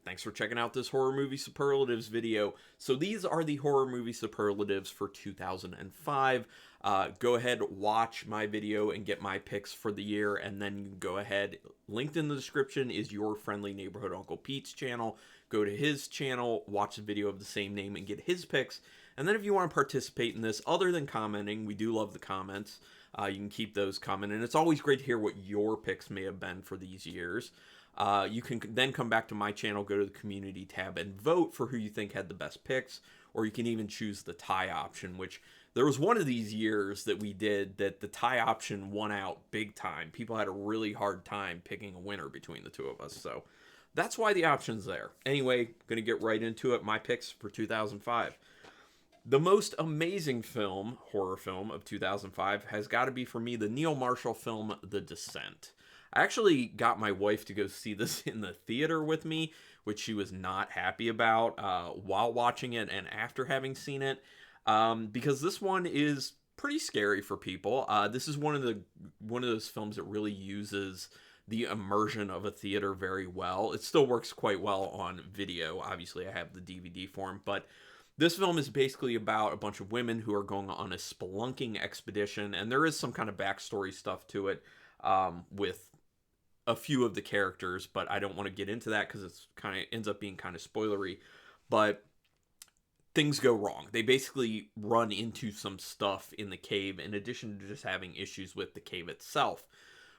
Thanks for checking out this horror movie superlatives video. So these are the horror movie superlatives for 2005. Go ahead, watch my video and get my picks for the year, and then you can go ahead. Linked in the description is your friendly neighborhood Uncle Pete's channel. Go to his channel, watch the video of the same name, and get his picks. And then if you want to participate in this, other than commenting, we do love the comments. You can keep those coming, and it's always great to hear what your picks may have been for these years. You can then come back to my channel, go to the community tab, and vote for who you think had the best picks, or you can even choose the tie option, which there was one of these years that we did that the tie option won out big time. People had a really hard time picking a winner between the two of us, so that's why the option's there. Anyway, gonna get right into it. My picks for 2005. The most amazing film, horror film of 2005 has got to be for me the Neil Marshall film The Descent. I actually got my wife to go see this in the theater with me, which she was not happy about while watching it and after having seen it, because this one is pretty scary for people. This is one of those films that really uses the immersion of a theater very well. It still works quite well on video. Obviously, I have the DVD form, but this film is basically about a bunch of women who are going on a spelunking expedition, and there is some kind of backstory stuff to it with a few of the characters, but I don't want to get into that because it's kind of ends up being kind of spoilery. But things go wrong. They basically run into some stuff in the cave in addition to just having issues with the cave itself.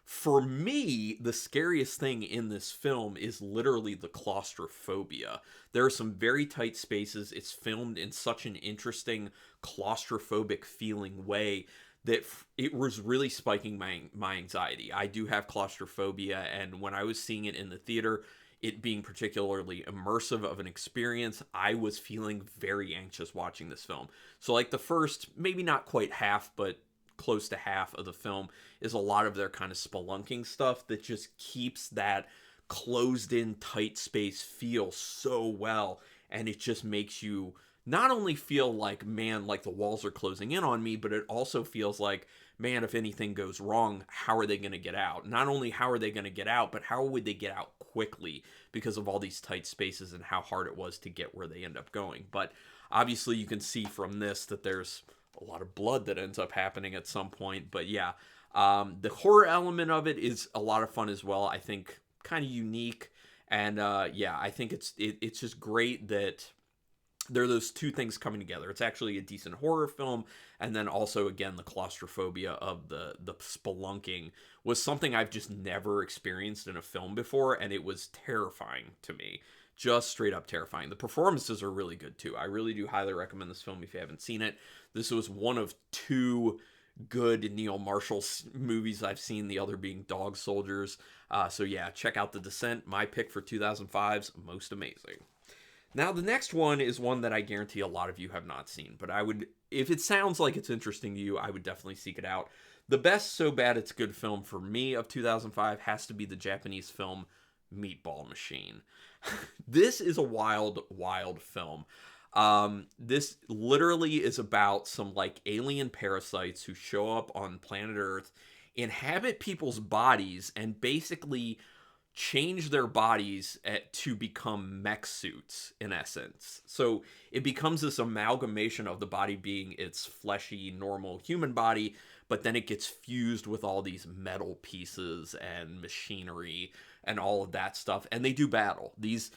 For me, the scariest thing in this film is literally the claustrophobia. There are some very tight spaces. It's filmed in such an interesting claustrophobic feeling way that it was really spiking my anxiety. I do have claustrophobia, and when I was seeing it in the theater, it being particularly immersive of an experience, I was feeling very anxious watching this film. So like the first, maybe not quite half, but close to half of the film is a lot of their kind of spelunking stuff that just keeps that closed in tight space feel so well, and it just makes you not only feel like, man, like the walls are closing in on me, but it also feels like, man, if anything goes wrong, how are they going to get out? Not only how are they going to get out, but how would they get out quickly because of all these tight spaces and how hard it was to get where they end up going. But obviously you can see from this that there's a lot of blood that ends up happening at some point. But yeah, the horror element of it is a lot of fun as well. I think kind of unique. And yeah, I think it's just great that there are those two things coming together. It's actually a decent horror film, and then also, again, the claustrophobia of the spelunking was something I've just never experienced in a film before, and it was terrifying to me. Just straight up terrifying. The performances are really good, too. I really do highly recommend this film if you haven't seen it. This was one of two good Neil Marshall movies I've seen, the other being Dog Soldiers. So yeah, check out The Descent, my pick for 2005's Most Amazing. Now, the next one is one that I guarantee a lot of you have not seen, but I would, if it sounds like it's interesting to you, I would definitely seek it out. The best So Bad It's Good film for me of 2005 has to be the Japanese film Meatball Machine. This is a wild, wild film. This literally is about some like alien parasites who show up on planet Earth, inhabit people's bodies, and basically change their bodies to become mech suits in essence. So it becomes this amalgamation of the body being its fleshy, normal human body, but then it gets fused with all these metal pieces and machinery and all of that stuff. And they do battle. These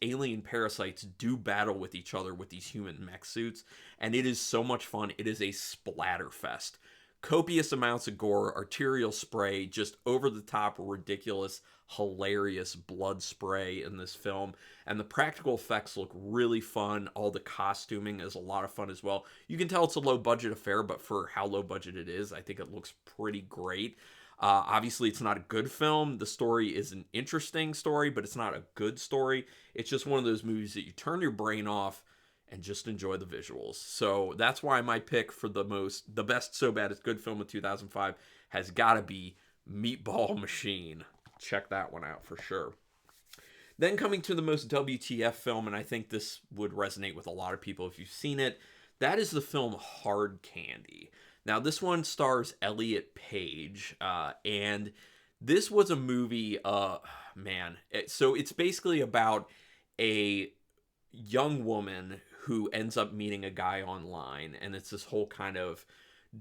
alien parasites do battle with each other with these human mech suits. And it is so much fun. It is a splatter fest. Copious amounts of gore, arterial spray, just over the top, ridiculous, hilarious blood spray in this film. And the practical effects look really fun. All the costuming is a lot of fun as well. You can tell it's a low budget affair, but for how low budget it is, I think it looks pretty great. Obviously, it's not a good film. The story is an interesting story, but it's not a good story. It's just one of those movies that you turn your brain off and just enjoy the visuals. So that's why my pick for the best So Bad It's Good film of 2005 has got to be Meatball Machine. Check that one out for sure. Then coming to the most WTF film, and I think this would resonate with a lot of people if you've seen it, that is the film Hard Candy. Now, this one stars Elliot Page, and This was a movie, man. So it's basically about a young woman who ends up meeting a guy online, and it's this whole kind of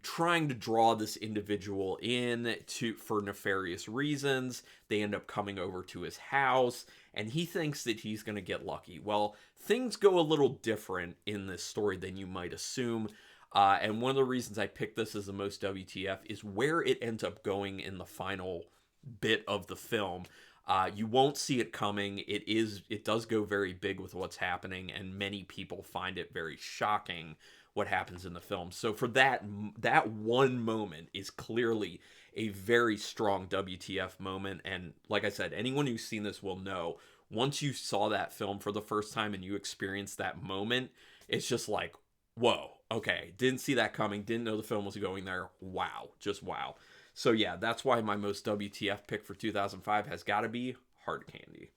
trying to draw this individual in to for nefarious reasons. They end up coming over to his house, and he thinks that he's going to get lucky. Well, things go a little different in this story than you might assume. And one of the reasons I picked this as the most WTF is where it ends up going in the final bit of the film. You won't see it coming. It does go very big with what's happening, and many people find it very shocking what happens in the film. So for that one moment is clearly a very strong WTF moment. And like I said, anyone who's seen this will know, once you saw that film for the first time and you experienced that moment, it's just like, whoa, okay, didn't see that coming, didn't know the film was going there. Wow, just wow. So yeah, that's why my most WTF pick for 2005 has got to be Hard Candy.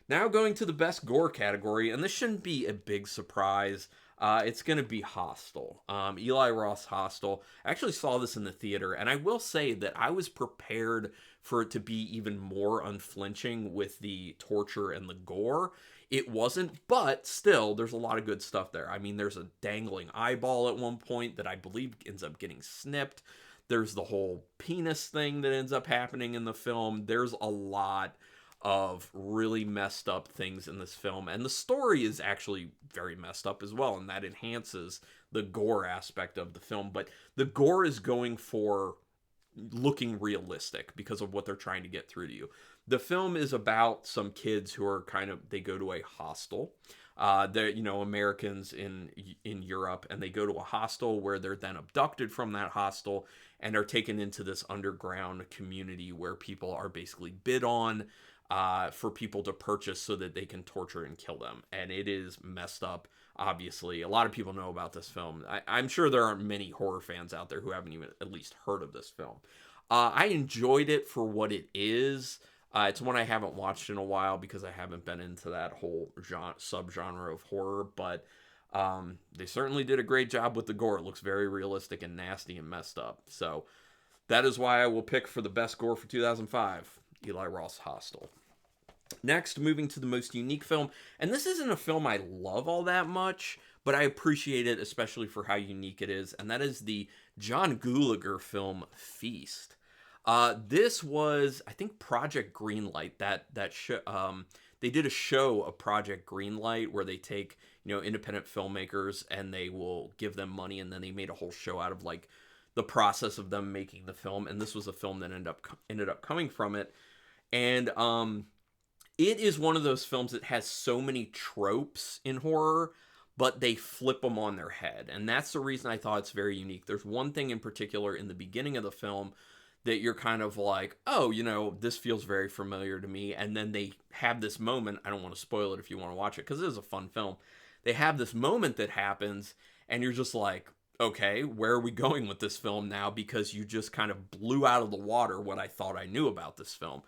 Now going to the best gore category, and this shouldn't be a big surprise. It's going to be Hostel. Eli Roth's Hostel. I actually saw this in the theater, and I will say that I was prepared for it to be even more unflinching with the torture and the gore. It wasn't, but still, there's a lot of good stuff there. I mean, there's a dangling eyeball at one point that I believe ends up getting snipped. There's the whole penis thing that ends up happening in the film. There's a lot of really messed up things in this film, and the story is actually very messed up as well, and that enhances the gore aspect of the film. But the gore is going for looking realistic because of what they're trying to get through to you. The film is about some kids who are they go to a hostel. They're, Americans in Europe, and they go to a hostel where they're then abducted from that hostel and are taken into this underground community where people are basically bid on for people to purchase so that they can torture and kill them. And it is messed up, obviously. A lot of people know about this film. I'm sure there aren't many horror fans out there who haven't even at least heard of this film. I enjoyed it for what it is. It's one I haven't watched in a while because I haven't been into that whole subgenre of horror, but they certainly did a great job with the gore. It looks very realistic and nasty and messed up. So that is why I will pick for the best gore for 2005, Eli Roth's Hostel. Next, moving to the most unique film, and this isn't a film I love all that much, but I appreciate it especially for how unique it is, and that is the John Gulager film Feast. This was, I think, Project Greenlight. They did a show of Project Greenlight where they take independent filmmakers and they will give them money, and then they made a whole show out of like the process of them making the film. And this was a film that ended up coming from it, and it is one of those films that has so many tropes in horror, but they flip them on their head. And that's the reason I thought it's very unique. There's one thing in particular in the beginning of the film that you're kind of like, oh, this feels very familiar to me. And then they have this moment. I don't want to spoil it if you want to watch it, because it is a fun film. They have this moment that happens, and you're just like, okay, where are we going with this film now? Because you just kind of blew out of the water what I thought I knew about this film.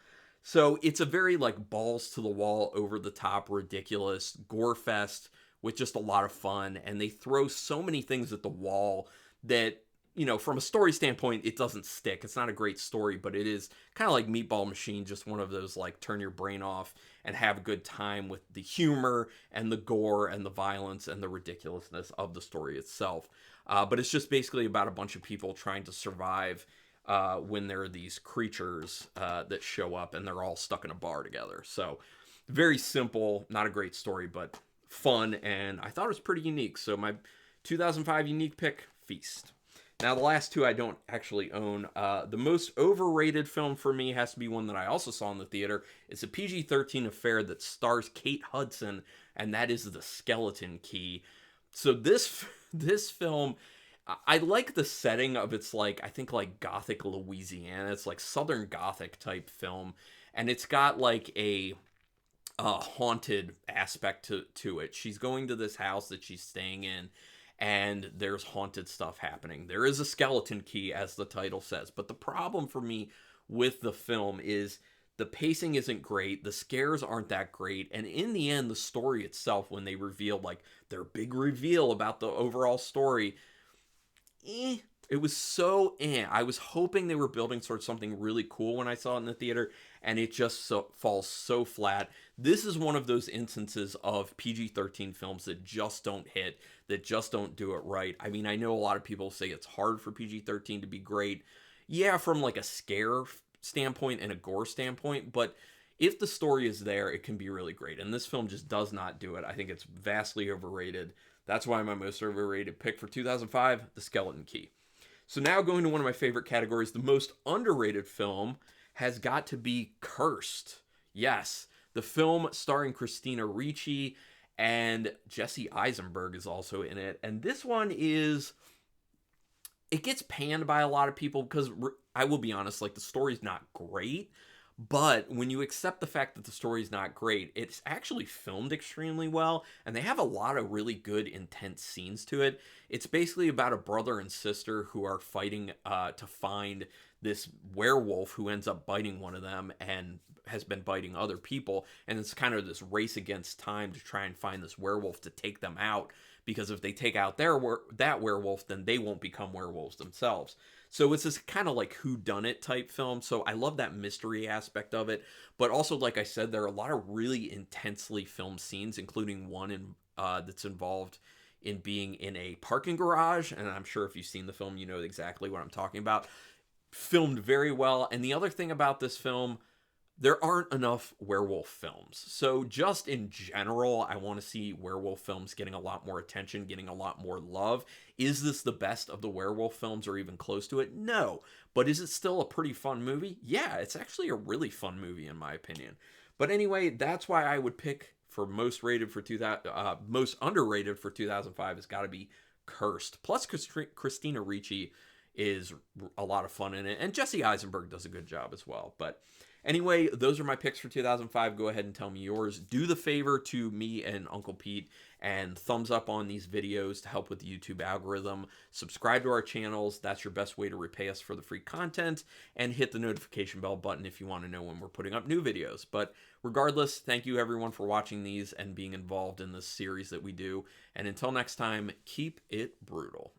So it's a very like balls to the wall, over the top, ridiculous gore fest with just a lot of fun. And they throw so many things at the wall that, from a story standpoint, it doesn't stick. It's not a great story, but it is kind of like Meatball Machine, just one of those like turn your brain off and have a good time with the humor and the gore and the violence and the ridiculousness of the story itself. But it's just basically about a bunch of people trying to survive when there are these creatures that show up and they're all stuck in a bar together. So very simple, not a great story, but fun, and I thought it was pretty unique. So my 2005 unique pick, Feast. Now the last two I don't actually own. The most overrated film for me has to be one that I also saw in the theater. It's a PG-13 affair that stars Kate Hudson, and that is The Skeleton Key. So this film, I like the setting of it's like, I think like Gothic Louisiana. It's like Southern Gothic type film. And it's got like a haunted aspect to it. She's going to this house that she's staying in, and there's haunted stuff happening. There is a skeleton key, as the title says. But the problem for me with the film is the pacing isn't great. The scares aren't that great. And in the end, the story itself, when they reveal like their big reveal about the overall story, It was so I was hoping they were building towards something really cool when I saw it in the theater, and it just falls so flat. This is one of those instances of PG-13 films that just don't hit, that just don't do it right. I mean, I know a lot of people say it's hard for PG-13 to be great. Yeah, from like a scare standpoint and a gore standpoint, but if the story is there, it can be really great. And this film just does not do it. I think it's vastly overrated. That's why my most overrated pick for 2005, The Skeleton Key. So now going to one of my favorite categories, the most underrated film has got to be Cursed. Yes, the film starring Christina Ricci, and Jesse Eisenberg is also in it. And this one is, it gets panned by a lot of people because I will be honest, like the story's not great. But when you accept the fact that the story's not great, it's actually filmed extremely well, and they have a lot of really good, intense scenes to it. It's basically about a brother and sister who are fighting to find this werewolf who ends up biting one of them and has been biting other people. And it's kind of this race against time to try and find this werewolf to take them out. Because if they take out that werewolf, then they won't become werewolves themselves. So it's this kind of like whodunit type film. So I love that mystery aspect of it. But also, like I said, there are a lot of really intensely filmed scenes, including one that's involved in being in a parking garage. And I'm sure if you've seen the film, you know exactly what I'm talking about. Filmed very well. And the other thing about this film, there aren't enough werewolf films. So just in general, I want to see werewolf films getting a lot more attention, getting a lot more love. Is this the best of the werewolf films or even close to it? No. But is it still a pretty fun movie? Yeah, it's actually a really fun movie in my opinion. But anyway, that's why I would pick for most most underrated for 2005 has got to be Cursed. Plus Christina Ricci is a lot of fun in it, and Jesse Eisenberg does a good job as well. But anyway, those are my picks for 2005. Go ahead and tell me yours. Do the favor to me and Uncle Pete and thumbs up on these videos to help with the YouTube algorithm. Subscribe to our channels. That's your best way to repay us for the free content. And hit the notification bell button if you want to know when we're putting up new videos. But regardless, thank you everyone for watching these and being involved in this series that we do. And until next time, keep it brutal.